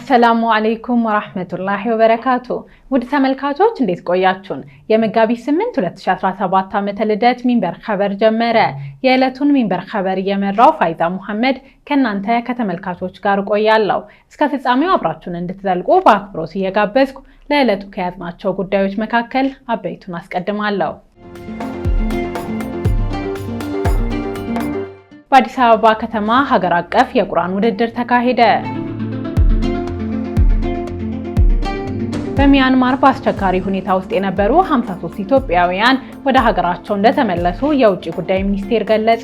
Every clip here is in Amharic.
አሰላሙ አለይኩም ወራህመቱላሂ ወበረካቱ። ውድ ተመልካቾች እንዴት ቆያችሁን? የመጋቢት 8 2017 ዓመተ ልደት ሚንበር ኸበር ጀመረ። የዕለቱን ሚንበር ኸበር እየመራው ፋይዛ መሐመድ ከናንተ ከተመልካቾች ጋር ቆያለሁ። እስከ ፍጻሜው አብራችሁን እንድትዘልቁ በአክብሮት እየጋበዝኩ ለዕለቱ ከያዝናቸው ጉዳዮች መካከል አበይቱን አስቀድማለሁ። በአዲስ አበባ ከተማ ሀገር አቀፍ የቁርአን ውድድር ተካሄደ። በሚያንማር በአስቸጋሪ ሁኔታ ውስጥ የነበሩ 53 ኢትዮጵያውያን ወደ ሀገራቸው እንደተመለሱ የውጭ ጉዳይ ሚኒስቴር ገለጸ።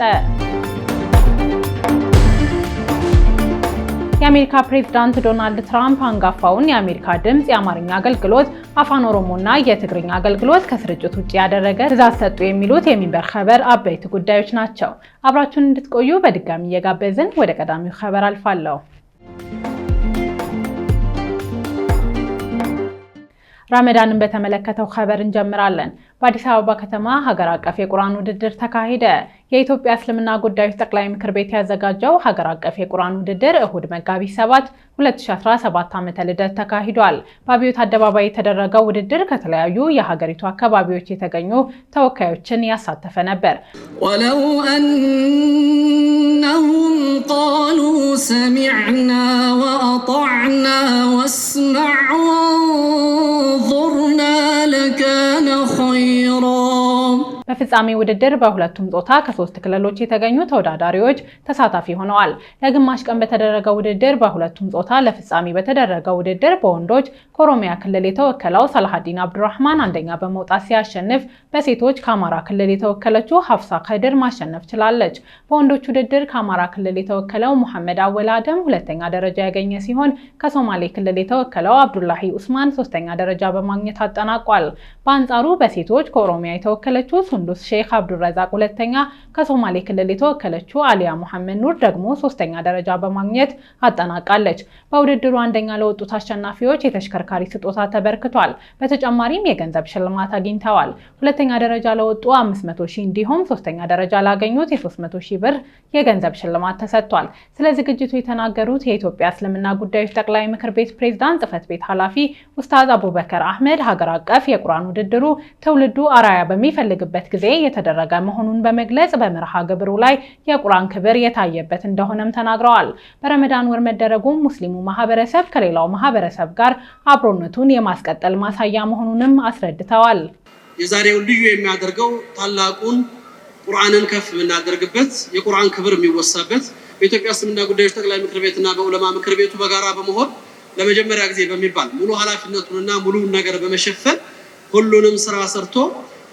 የአሜሪካ ፕሬዝዳንት ዶናልድ ትራምፕ አንጋፋውን የአሜሪካ ድምጽ የአማርኛ አገልግሎት አፋን ኦሮሞና የትግርኛ አገልግሎት ከስርጭት ውጭ ያደረገ ትዕዛዝ ሰጡ የሚሉት የሚንበር ኸበር አበይት ጉዳዮች ናቸው። አብራችሁን እንድትቆዩ በድጋሚ እየጋበዝን ወደ ቀዳሚው ኸበር አልፋለሁ። ረመዳንን በተመለከተው ኸበር እንጀምራለን። በአዲስ አበባ ከተማ ሀገር አቀፍ የቁርአን ውድድር ተካሄደ። የኢትዮጵያ እስልምና ጉዳዮች ጠቅላይ ምክር ቤት ያዘጋጀው ሀገር አቀፍ የቁርአን ውድድር እሁድ መጋቢት 7 2017 ዓመተ ልደት ተካሂዷል። በአብዮት አደባባይ የተደረገው ውድድር ከተለያዩ የሀገሪቱ አካባቢዎች የተገኙ ተወካዮችን ያሳተፈ ነበር። ወለው አነሁም ቃሉ ሰሚዕና ወአጣዕና ወስመዕ ወንዙርና ለካነ ኸይራ። በፍጻሜ ውድድር በሁለቱም ጾታ ከ3 ክልሎች የተገኙ ተወዳዳሪዎች ተሳታፊ ሆነዋል። ለግማሽ ቀን በተደረገው ውድድር በሁለቱም ጾታ ለፍጻሜ በተደረገው ውድድር በወንዶች ከኦሮሚያ ክልል የተወከለው ሰላሐዲን አብዱራህማን አንደኛ በመውጣት ሲያሸንፍ፣ በሴቶች ከአማራ ክልል የተወከለችው ሀፍሳ ከድር ማሸነፍ ችላለች። በወንዶች ውድድር ከአማራ ክልል የተወከለው ሙሐመድ አወል አደም ሁለተኛ ደረጃ ያገኘ ሲሆን ከሶማሌ ክልል የተወከለው አብዱላሂ ኡስማን ሶስተኛ ደረጃ በማግኘት አጠናቋል። በአንጻሩ በሴቶች ከኦሮሚያ የተወከለችው ሱንዱስ ሼክ አብዱረዛቅ ሁለተኛ፣ ከሶማሌ ክልል የተወከለችው አሊያ መሐመድ ኑር ደግሞ ሶስተኛ ደረጃ በማግኘት አጠናቃለች። በውድድሩ አንደኛ ለወጡት አሸናፊዎች የተሽከርካሪ ስጦታ ተበርክቷል። በተጨማሪም የገንዘብ ሽልማት አግኝተዋል። ሁለተኛ ደረጃ ለወጡ 500 ሺህ እንዲሁም ሶስተኛ ደረጃ ላገኙት የ300 ሺህ ብር የገንዘብ ሽልማት ተሰጥቷል። ስለ ዝግጅቱ የተናገሩት የኢትዮጵያ እስልምና ጉዳዮች ጠቅላይ ምክር ቤት ፕሬዝዳንት ጽህፈት ቤት ኃላፊ ኡስታዝ አቡበከር አህመድ ሀገር አቀፍ የቁርአን ውድድሩ ትውልዱ አራያ በሚፈልግበት ጊዜ የተደረገ መሆኑን በመግለጽ በመርሃ ግብሩ ላይ የቁርአን ክብር የታየበት እንደሆነም ተናግረዋል። በረመዳን ወር መደረጉም ሙስሊሙ ማህበረሰብ ከሌላው ማህበረሰብ ጋር አብሮነቱን የማስቀጠል ማሳያ መሆኑንም አስረድተዋል። የዛሬው ልዩ የሚያደርገው ታላቁን ቁርአንን ከፍ የምናደርግበት የቁርአን ክብር የሚወሳበት በኢትዮጵያ እስልምና ጉዳዮች ጠቅላይ ምክር ቤትና በዑለማ ምክር ቤቱ በጋራ በመሆን ለመጀመሪያ ጊዜ በሚባል ሙሉ ኃላፊነቱንና ሙሉ ነገር በመሸፈን ሁሉንም ስራ ሰርቶ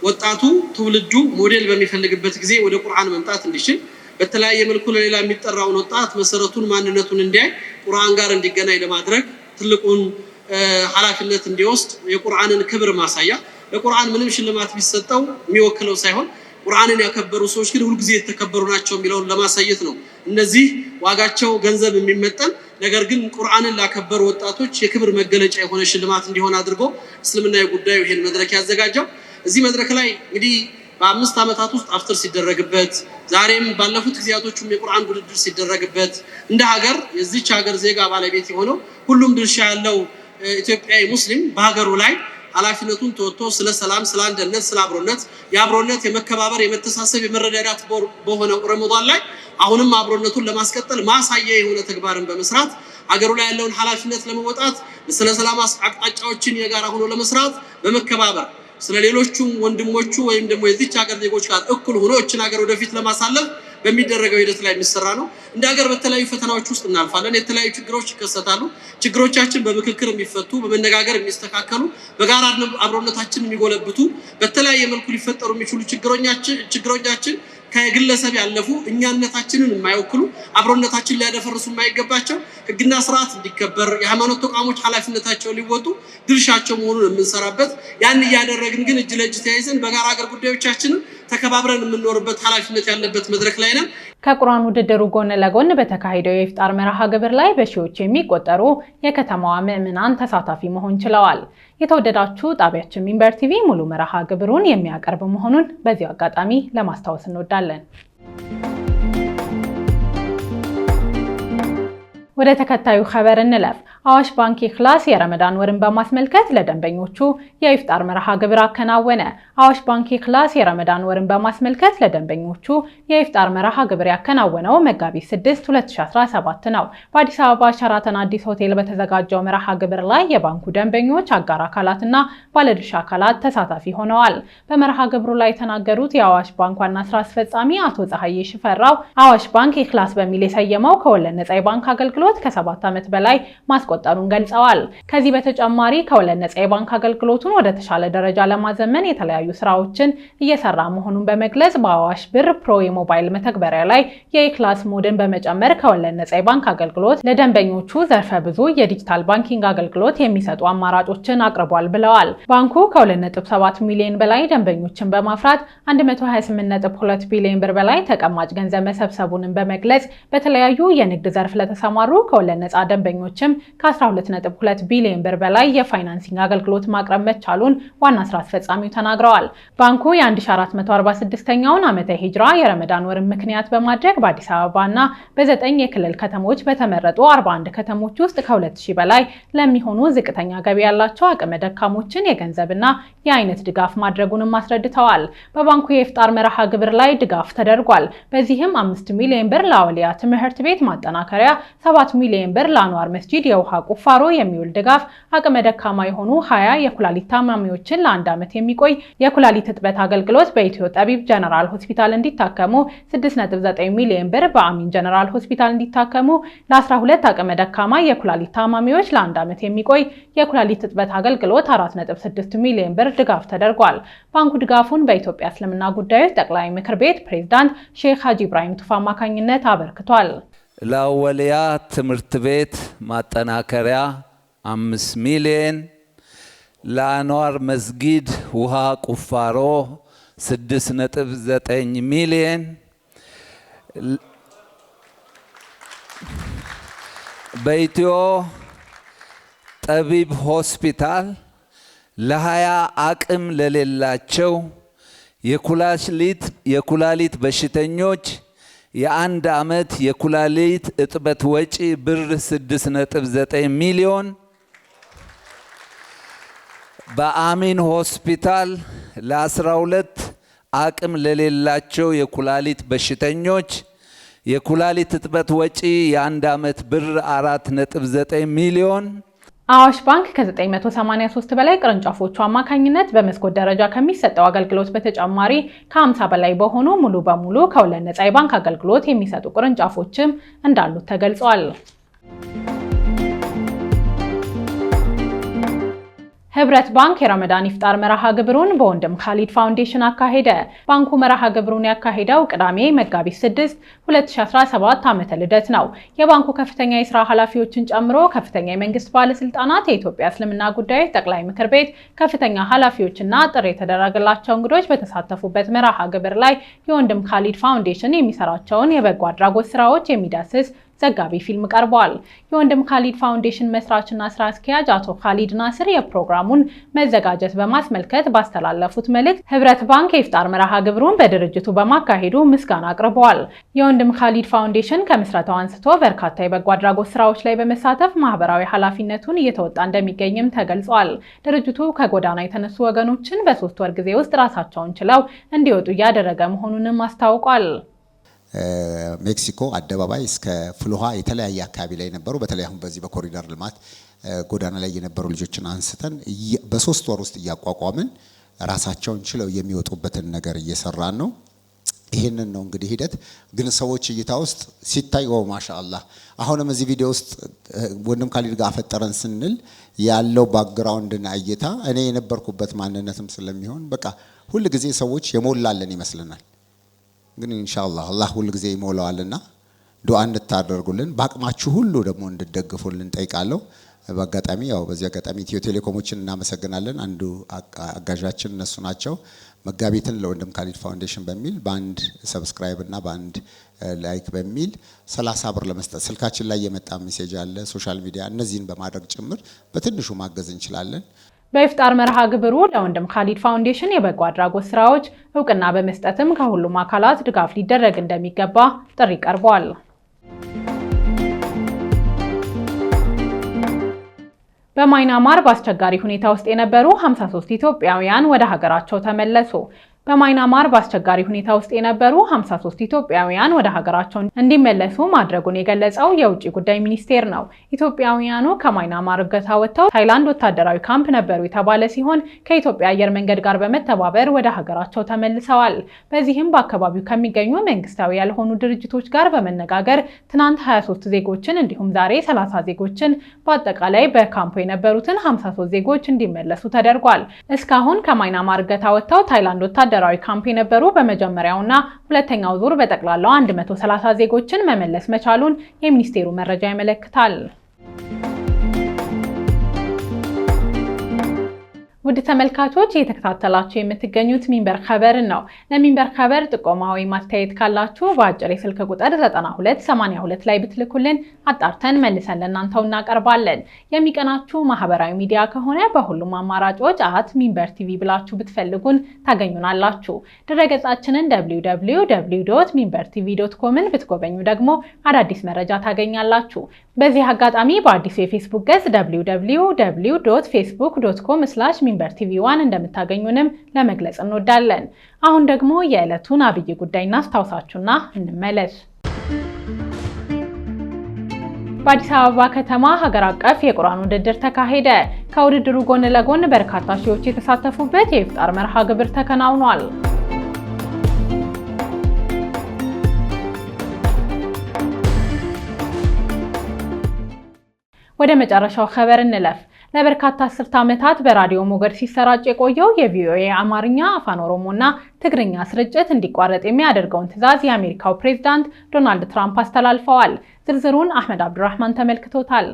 ወጣቱ ትውልዱ ሞዴል በሚፈልግበት ጊዜ ወደ ቁርአን መምጣት እንዲችል በተለያየ መልኩ ለሌላ የሚጠራውን ወጣት መሰረቱን ማንነቱን እንዲያይ ቁርአን ጋር እንዲገናኝ ለማድረግ ትልቁን ኃላፊነት እንዲወስድ የቁርአንን ክብር ማሳያ ለቁርአን ምንም ሽልማት ቢሰጠው የሚወክለው ሳይሆን ቁርአንን ያከበሩ ሰዎች ግን ሁሉ ጊዜ የተከበሩ ናቸው የሚለውን ለማሳየት ነው። እነዚህ ዋጋቸው ገንዘብ የሚመጠን ነገር ግን ቁርአንን ላከበሩ ወጣቶች የክብር መገለጫ የሆነ ሽልማት እንዲሆን አድርጎ እስልምናዊ ጉዳዩ ይሄን መድረክ ያዘጋጀው። እዚህ መድረክ ላይ እንግዲህ በ5 ዓመታት ውስጥ አፍጥር ሲደረግበት ዛሬም ባለፉት ጊዜያቶችም የቁርአን ውድድር ሲደረግበት እንደ ሀገር የዚች ሀገር ዜጋ ባለቤት የሆነው ሁሉም ድርሻ ያለው ኢትዮጵያዊ ሙስሊም በሀገሩ ላይ ኃላፊነቱን ተወጥቶ ስለ ሰላም፣ ስለ አንድነት፣ ስለ አብሮነት የአብሮነት የመከባበር የመተሳሰብ የመረዳዳት በሆነው ረመዳን ላይ አሁንም አብሮነቱን ለማስቀጠል ማሳያ የሆነ ተግባርን በመስራት ሀገሩ ላይ ያለውን ኃላፊነት ለመወጣት ስለ ሰላም አቅጣጫዎችን የጋራ ሆኖ ለመስራት በመከባበር ስለ ሌሎቹም ወንድሞቹ ወይም ደግሞ የዚች ሀገር ዜጎች ጋር እኩል ሆኖ እችን ሀገር ወደፊት ለማሳለፍ በሚደረገው ሂደት ላይ የሚሰራ ነው። እንደ ሀገር በተለያዩ ፈተናዎች ውስጥ እናልፋለን። የተለያዩ ችግሮች ይከሰታሉ። ችግሮቻችን በምክክር የሚፈቱ በመነጋገር የሚስተካከሉ በጋራ አብሮነታችን የሚጎለብቱ በተለያየ መልኩ ሊፈጠሩ የሚችሉ ችግሮቻችን ከግለሰብ ያለፉ እኛነታችንን የማይወክሉ አብሮነታችን ሊያደፈርሱ የማይገባቸው ሕግና ስርዓት እንዲከበር የሃይማኖት ተቋሞች ኃላፊነታቸውን ሊወጡ ድርሻቸው መሆኑን የምንሰራበት ያን እያደረግን ግን እጅ ለእጅ ተያይዘን በጋራ ሀገር ጉዳዮቻችንን ተከባብረን የምንኖርበት ኃላፊነት ያለበት መድረክ ላይ ነን። ከቁርአን ውድድሩ ጎን ለጎን በተካሄደው የኢፍጣር መርሃ ግብር ላይ በሺዎች የሚቆጠሩ የከተማዋ ምዕመናን ተሳታፊ መሆን ችለዋል። የተወደዳችሁ ጣቢያችን ሚንበር ቲቪ ሙሉ መርሃ ግብሩን የሚያቀርብ መሆኑን በዚህ አጋጣሚ ለማስታወስ እንወዳለን። ወደ ተከታዩ ኸበር እንለፍ። አዋሽ ባንክ ኢኽላስ የረመዳን ወርን በማስመልከት ለደንበኞቹ የኢፍጣር መርሃ ግብር አከናወነ። አዋሽ ባንክ ኢኽላስ የረመዳን ወርን በማስመልከት ለደንበኞቹ የኢፍጣር መርሃ ግብር ያከናወነው መጋቢት 6 2017 ነው። በአዲስ አበባ ሸራተን አዲስ ሆቴል በተዘጋጀው መርሃ ግብር ላይ የባንኩ ደንበኞች፣ አጋር አካላትና ባለድርሻ አካላት ተሳታፊ ሆነዋል። በመርሃ ግብሩ ላይ የተናገሩት የአዋሽ ባንክ ዋና ስራ አስፈጻሚ አቶ ፀሐዬ ሽፈራው አዋሽ ባንክ ኢኽላስ በሚል የሰየመው ከወለድ ነጻ የባንክ አገልግሎት ከ7 ዓመት በላይ ማስቆጠሩን ገልጸዋል። ከዚህ በተጨማሪ ከወለድ ነጻ የባንክ አገልግሎቱን ወደ ተሻለ ደረጃ ለማዘመን የተለያዩ ስራዎችን እየሰራ መሆኑን በመግለጽ በአዋሽ ብር ፕሮ የሞባይል መተግበሪያ ላይ የኢኽላስ ሞድን በመጨመር ከወለድ ነጻ የባንክ አገልግሎት ለደንበኞቹ ዘርፈ ብዙ የዲጂታል ባንኪንግ አገልግሎት የሚሰጡ አማራጮችን አቅርቧል ብለዋል። ባንኩ ከ2.7 ሚሊዮን በላይ ደንበኞችን በማፍራት 128.2 ቢሊዮን ብር በላይ ተቀማጭ ገንዘብ መሰብሰቡን በመግለጽ በተለያዩ የንግድ ዘርፍ ለተሰማሩ ከወለድ ነጻ ደንበኞችም ከ12.2 ቢሊዮን ብር በላይ የፋይናንሲንግ አገልግሎት ማቅረብ መቻሉን ዋና ስራ አስፈጻሚው ተናግረዋል። ባንኩ የ1446ኛውን ዓመተ ሂጅራ የረመዳን ወርን ምክንያት በማድረግ በአዲስ አበባና በ9 የክልል ከተሞች በተመረጡ 41 ከተሞች ውስጥ ከ2000 በላይ ለሚሆኑ ዝቅተኛ ገቢ ያላቸው አቅመ ደካሞችን የገንዘብና የአይነት ድጋፍ ማድረጉንም አስረድተዋል። በባንኩ የኢፍጣር መርሃ ግብር ላይ ድጋፍ ተደርጓል። በዚህም 5 ሚሊዮን ብር ለአውሊያ ትምህርት ቤት ማጠናከሪያ፣ 7 ሚሊዮን ብር ለአንዋር መስጂድ የውሃ ቁፋሮ የሚውል ድጋፍ፣ አቅመ ደካማ የሆኑ 20 የኩላሊት ታማሚዎችን ለ1 ዓመት የሚቆይ የኩላሊት እጥበት አገልግሎት በኢትዮ ጠቢብ ጀነራል ሆስፒታል እንዲታከሙ፣ 6.9 ሚሊዮን ብር በአሚን ጀነራል ሆስፒታል እንዲታከሙ፣ ለ12 አቅመ ደካማ የኩላሊት ታማሚዎች ለ1 ዓመት የሚቆይ የኩላሊት እጥበት አገልግሎት 4.6 ሚሊዮን ብር ድጋፍ ተደርጓል። ባንኩ ድጋፉን በኢትዮጵያ እስልምና ጉዳዮች ጠቅላይ ምክር ቤት ፕሬዝዳንት ሼክ ሀጂ ኢብራሂም ቱፋ አማካኝነት አበርክቷል። ለአወሊያ ትምህርት ቤት ማጠናከሪያ 5 ሚሊዮን፣ ለአንዋር መስጊድ ውሃ ቁፋሮ 6.9 ሚሊዮን፣ በኢትዮ ጠቢብ ሆስፒታል ለ20 አቅም ለሌላቸው የኩላሊት በሽተኞች የ1 ዓመት የኩላሊት እጥበት ወጪ ብር 6.9 ሚሊዮን፣ በአሚን ሆስፒታል ለ12 አቅም ለሌላቸው የኩላሊት በሽተኞች የኩላሊት እጥበት ወጪ የ1 ዓመት ብር 4.9 ሚሊዮን። አዋሽ ባንክ ከ983 በላይ ቅርንጫፎቹ አማካኝነት በመስኮት ደረጃ ከሚሰጠው አገልግሎት በተጨማሪ ከ50 በላይ በሆኑ ሙሉ በሙሉ ከወለድ ነጻ የባንክ አገልግሎት የሚሰጡ ቅርንጫፎችም እንዳሉት ተገልጿል። ህብረት ባንክ የረመዳን ኢፍጣር መርሃ ግብሩን በወንድም ካሊድ ፋውንዴሽን አካሄደ። ባንኩ መርሃ ግብሩን ያካሄደው ቅዳሜ መጋቢት 6 2017 ዓመተ ልደት ነው። የባንኩ ከፍተኛ የስራ ኃላፊዎችን ጨምሮ ከፍተኛ የመንግስት ባለስልጣናት፣ የኢትዮጵያ እስልምና ጉዳዮች ጠቅላይ ምክር ቤት ከፍተኛ ኃላፊዎችና ጥሪ የተደረገላቸው እንግዶች በተሳተፉበት መርሃ ግብር ላይ የወንድም ካሊድ ፋውንዴሽን የሚሰራቸውን የበጎ አድራጎት ስራዎች የሚዳስስ ዘጋቢ ፊልም ቀርቧል። የወንድም ካሊድ ፋውንዴሽን መስራችና ስራ አስኪያጅ አቶ ካሊድ ናስር የፕሮግራሙን መዘጋጀት በማስመልከት ባስተላለፉት መልእክት ህብረት ባንክ የኢፍጣር መርሃ ግብሩን በድርጅቱ በማካሄዱ ምስጋና አቅርበዋል። የወንድም ካሊድ ፋውንዴሽን ከምስረታው አንስቶ በርካታ የበጎ አድራጎት ስራዎች ላይ በመሳተፍ ማህበራዊ ኃላፊነቱን እየተወጣ እንደሚገኝም ተገልጿል። ድርጅቱ ከጎዳና የተነሱ ወገኖችን በ3 ወር ጊዜ ውስጥ ራሳቸውን ችለው እንዲወጡ እያደረገ መሆኑንም አስታውቋል። ሜክሲኮ አደባባይ እስከ ፍልውሃ የተለያየ አካባቢ ላይ ነበሩ። በተለይ አሁን በዚህ በኮሪደር ልማት ጎዳና ላይ የነበሩ ልጆችን አንስተን በ3 ወር ውስጥ እያቋቋምን ራሳቸውን ችለው የሚወጡበትን ነገር እየሰራን ነው። ይሄንን ነው እንግዲህ ሂደት ግን ሰዎች እይታ ውስጥ ሲታይ ማሻአላህ አሁንም እዚህ ቪዲዮ ውስጥ ወንድም ካሊድ ጋር አፈጠረን ስንል ያለው ባክግራውንድና እይታ እኔ የነበርኩበት ማንነትም ስለሚሆን በቃ ሁሉ ጊዜ ሰዎች የሞላልን ይመስልናል። ግን ኢንሻአላህ አላህ ሁሉ ጊዜ ይሞላዋልና ዱዓ እንድታደርጉልን በአቅማችሁ ሁሉ ደግሞ እንድትደግፉልን ጠይቃለሁ። በአጋጣሚ ያው በዚህ አጋጣሚ ኢትዮ ቴሌኮሞችን እናመሰግናለን። አንዱ አጋዣችን እነሱ ናቸው። መጋቢትን ለወንድም ካሊድ ፋውንዴሽን በሚል በአንድ ሰብስክራይብ እና በአንድ ላይክ በሚል 30 ብር ለመስጠት ስልካችን ላይ የመጣ ሜሴጅ አለ። ሶሻል ሚዲያ እነዚህን በማድረግ ጭምር በትንሹ ማገዝ እንችላለን። በኢፍጣር መርሃ ግብሩ ለወንድም ካሊድ ፋውንዴሽን የበጎ አድራጎት ስራዎች እውቅና በመስጠትም ከሁሉም አካላት ድጋፍ ሊደረግ እንደሚገባ ጥሪ ቀርቧል። በማይናማር በአስቸጋሪ ሁኔታ ውስጥ የነበሩ 53 ኢትዮጵያውያን ወደ ሀገራቸው ተመለሱ። በማይናማር በአስቸጋሪ ሁኔታ ውስጥ የነበሩ 53 ኢትዮጵያውያን ወደ ሀገራቸው እንዲመለሱ ማድረጉን የገለጸው የውጭ ጉዳይ ሚኒስቴር ነው። ኢትዮጵያውያኑ ከማይናማር እገታ ወጥተው ታይላንድ ወታደራዊ ካምፕ ነበሩ የተባለ ሲሆን ከኢትዮጵያ አየር መንገድ ጋር በመተባበር ወደ ሀገራቸው ተመልሰዋል። በዚህም በአካባቢው ከሚገኙ መንግስታዊ ያልሆኑ ድርጅቶች ጋር በመነጋገር ትናንት 23 ዜጎችን እንዲሁም ዛሬ 30 ዜጎችን በአጠቃላይ በካምፑ የነበሩትን 53 ዜጎች እንዲመለሱ ተደርጓል። እስካሁን ከማይናማር እገታ ወጥተው ታይላንድ ወታደራዊ ካምፕ የነበሩ በመጀመሪያውና ሁለተኛው ዙር በጠቅላላው 130 ዜጎችን መመለስ መቻሉን የሚኒስቴሩ መረጃ ያመለክታል። ውድ ተመልካቾች እየተከታተላችሁ የምትገኙት ሚንበር ኸበርን ነው። ለሚንበር ኸበር ጥቆማ ወይም አስተያየት ካላችሁ በአጭር የስልክ ቁጥር 9282 ላይ ብትልኩልን አጣርተን መልሰን ለእናንተው እናቀርባለን። የሚቀናችሁ ማህበራዊ ሚዲያ ከሆነ በሁሉም አማራጮች @ሚንበር ቲቪ ብላችሁ ብትፈልጉን ታገኙናላችሁ። ድረገጻችንን www.minbertv.comን ብትጎበኙ ደግሞ አዳዲስ መረጃ ታገኛላችሁ። በዚህ አጋጣሚ በአዲሱ የፌስቡክ ገጽ www.facebook.com/minber TV1 እንደምታገኙንም ለመግለጽ እንወዳለን። አሁን ደግሞ የዕለቱን አብይ ጉዳይ እናስታውሳችሁና እንመለስ። በአዲስ አበባ ከተማ ሀገር አቀፍ የቁርአን ውድድር ተካሄደ። ከውድድሩ ጎን ለጎን በርካታ ሺዎች የተሳተፉበት የኢፍጣር መርሃ ግብር ተከናውኗል። ወደ መጨረሻው ኸበር እንለፍ። ለበርካታ አስርት ዓመታት በራዲዮ ሞገድ ሲሰራጭ የቆየው የቪኦኤ አማርኛ፣ አፋን ኦሮሞና ትግርኛ ስርጭት እንዲቋረጥ የሚያደርገውን ትዕዛዝ የአሜሪካው ፕሬዝዳንት ዶናልድ ትራምፕ አስተላልፈዋል። ዝርዝሩን አህመድ አብዱራህማን ተመልክቶታል።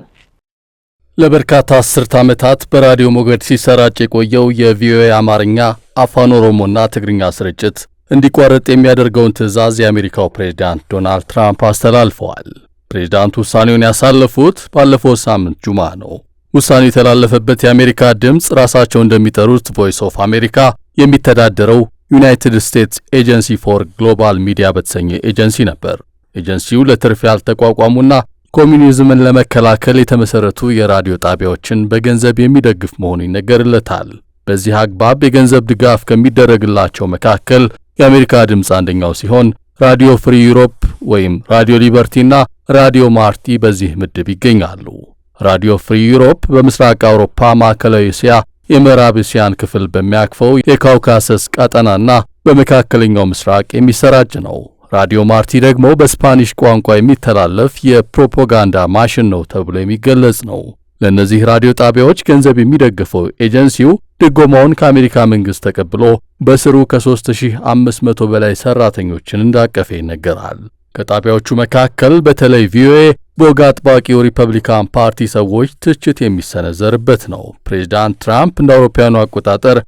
ለበርካታ አስርት ዓመታት በራዲዮ ሞገድ ሲሰራጭ የቆየው የቪኦኤ አማርኛ፣ አፋን ኦሮሞና ትግርኛ ስርጭት እንዲቋረጥ የሚያደርገውን ትዕዛዝ የአሜሪካው ፕሬዝዳንት ዶናልድ ትራምፕ አስተላልፈዋል። ፕሬዝዳንቱ ውሳኔውን ያሳለፉት ባለፈው ሳምንት ጁማ ነው። ውሳኔው የተላለፈበት የአሜሪካ ድምፅ ራሳቸው እንደሚጠሩት ቮይስ ኦፍ አሜሪካ የሚተዳደረው ዩናይትድ ስቴትስ ኤጀንሲ ፎር ግሎባል ሚዲያ በተሰኘ ኤጀንሲ ነበር። ኤጀንሲው ለትርፍ ያልተቋቋሙና ኮሚኒዝምን ለመከላከል የተመሰረቱ የራዲዮ ጣቢያዎችን በገንዘብ የሚደግፍ መሆኑ ይነገርለታል። በዚህ አግባብ የገንዘብ ድጋፍ ከሚደረግላቸው መካከል የአሜሪካ ድምፅ አንደኛው ሲሆን ራዲዮ ፍሪ ዩሮፕ ወይም ራዲዮ ሊበርቲና ራዲዮ ማርቲ በዚህ ምድብ ይገኛሉ። ራዲዮ ፍሪ ዩሮፕ በምስራቅ አውሮፓ፣ ማዕከላዊ እስያ፣ የምዕራብ እስያን ክፍል በሚያቅፈው የካውካሰስ ቀጠናና በመካከለኛው ምስራቅ የሚሰራጭ ነው። ራዲዮ ማርቲ ደግሞ በስፓኒሽ ቋንቋ የሚተላለፍ የፕሮፓጋንዳ ማሽን ነው ተብሎ የሚገለጽ ነው። ለእነዚህ ራዲዮ ጣቢያዎች ገንዘብ የሚደግፈው ኤጀንሲው ድጎማውን ከአሜሪካ መንግሥት ተቀብሎ በስሩ ከ3500 በላይ ሰራተኞችን እንዳቀፈ ይነገራል። ከጣቢያዎቹ መካከል በተለይ ቪኦኤ በወግ አጥባቂው ሪፐብሊካን ፓርቲ ሰዎች ትችት የሚሰነዘርበት ነው። ፕሬዝዳንት ትራምፕ እንደ አውሮፓውያኑ አቆጣጠር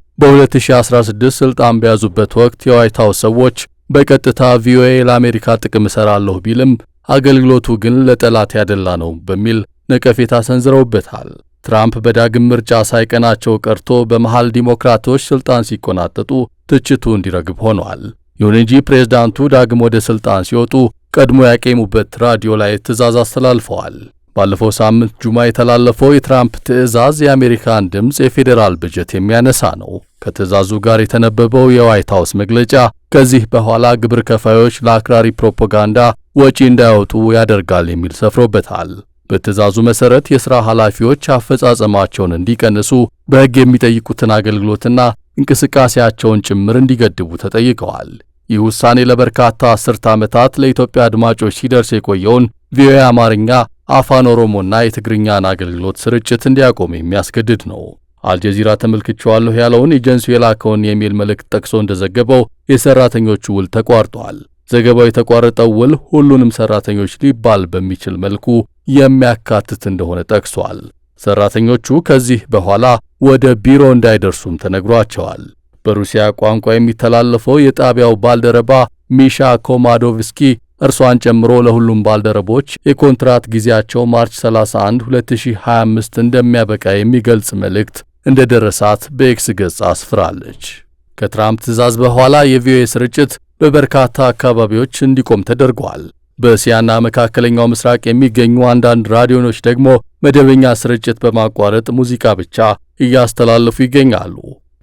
በ2016 ስልጣን በያዙበት ወቅት የዋይት ሃውስ ሰዎች በቀጥታ ቪኦኤ ለአሜሪካ ጥቅም እሰራለሁ ቢልም አገልግሎቱ ግን ለጠላት ያደላ ነው በሚል ነቀፌታ ሰንዝረውበታል። ትራምፕ በዳግም ምርጫ ሳይቀናቸው ቀርቶ በመሃል ዲሞክራቶች ስልጣን ሲቆናጠጡ ትችቱ እንዲረግብ ሆኗል። ይሁን እንጂ ፕሬዝዳንቱ ዳግም ወደ ስልጣን ሲወጡ ቀድሞ ያቄሙበት ራዲዮ ላይ ትዕዛዝ አስተላልፈዋል። ባለፈው ሳምንት ጁማ የተላለፈው የትራምፕ ትዕዛዝ የአሜሪካን ድምፅ የፌዴራል በጀት የሚያነሳ ነው። ከትዕዛዙ ጋር የተነበበው የዋይት ሃውስ መግለጫ ከዚህ በኋላ ግብር ከፋዮች ለአክራሪ ፕሮፓጋንዳ ወጪ እንዳያወጡ ያደርጋል የሚል ሰፍሮበታል። በትዕዛዙ መሰረት የሥራ ኃላፊዎች አፈጻጸማቸውን እንዲቀንሱ በሕግ የሚጠይቁትን አገልግሎትና እንቅስቃሴያቸውን ጭምር እንዲገድቡ ተጠይቀዋል። ይህ ውሳኔ ለበርካታ አስርት ዓመታት ለኢትዮጵያ አድማጮች ሲደርስ የቆየውን ቪኦኤ አማርኛ፣ አፋን ኦሮሞና የትግርኛን አገልግሎት ስርጭት እንዲያቆም የሚያስገድድ ነው። አልጀዚራ ተመልክቼዋለሁ ያለውን ኤጀንሲው የላከውን የኢሜል መልእክት ጠቅሶ እንደዘገበው የሰራተኞቹ ውል ተቋርጧል። ዘገባው የተቋረጠው ውል ሁሉንም ሰራተኞች ሊባል በሚችል መልኩ የሚያካትት እንደሆነ ጠቅሷል። ሰራተኞቹ ከዚህ በኋላ ወደ ቢሮ እንዳይደርሱም ተነግሯቸዋል። በሩሲያ ቋንቋ የሚተላለፈው የጣቢያው ባልደረባ ሚሻ ኮማዶቭስኪ እርሷን ጨምሮ ለሁሉም ባልደረቦች የኮንትራት ጊዜያቸው ማርች 31 2025 እንደሚያበቃ የሚገልጽ መልእክት እንደደረሳት በኤክስ ገጽ አስፍራለች። ከትራምፕ ትዕዛዝ በኋላ የቪኦኤ ስርጭት በበርካታ አካባቢዎች እንዲቆም ተደርጓል። በእስያና መካከለኛው ምስራቅ የሚገኙ አንዳንድ ራዲዮኖች ደግሞ መደበኛ ስርጭት በማቋረጥ ሙዚቃ ብቻ እያስተላለፉ ይገኛሉ።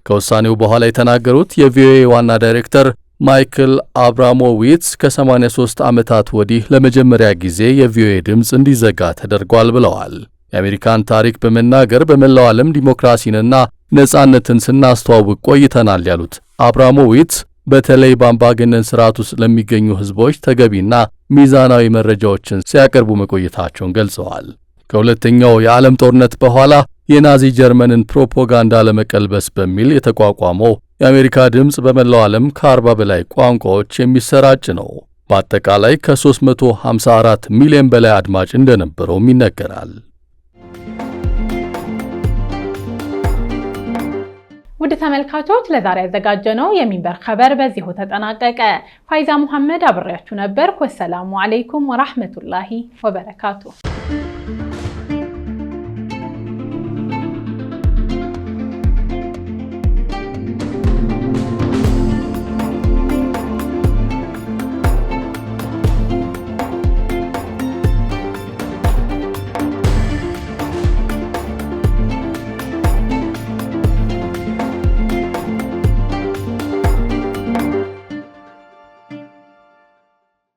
ከውሳኔው በኋላ የተናገሩት የቪኦኤ ዋና ዳይሬክተር ማይክል አብራሞዊትስ ከ83 ዓመታት ወዲህ ለመጀመሪያ ጊዜ የቪኦኤ ድምፅ እንዲዘጋ ተደርጓል ብለዋል። የአሜሪካን ታሪክ በመናገር በመላው ዓለም ዲሞክራሲንና ነጻነትን ስናስተዋውቅ ቆይተናል ያሉት አብራሞዊትስ በተለይ በአምባገነን ስርዓት ውስጥ ለሚገኙ ህዝቦች ተገቢና ሚዛናዊ መረጃዎችን ሲያቀርቡ መቆየታቸውን ገልጸዋል። ከሁለተኛው የዓለም ጦርነት በኋላ የናዚ ጀርመንን ፕሮፓጋንዳ ለመቀልበስ በሚል የተቋቋመው የአሜሪካ ድምፅ በመላው ዓለም ከ40 በላይ ቋንቋዎች የሚሰራጭ ነው። በአጠቃላይ ከ354 ሚሊዮን በላይ አድማጭ እንደነበረውም ይነገራል። ውድ ተመልካቾች ለዛሬ ያዘጋጀነው የሚንበር ኸበር በዚሁ ተጠናቀቀ። ፋይዛ መሐመድ አብሬያችሁ ነበር። ወሰላሙ አለይኩም ወራህመቱላሂ ወበረካቱ።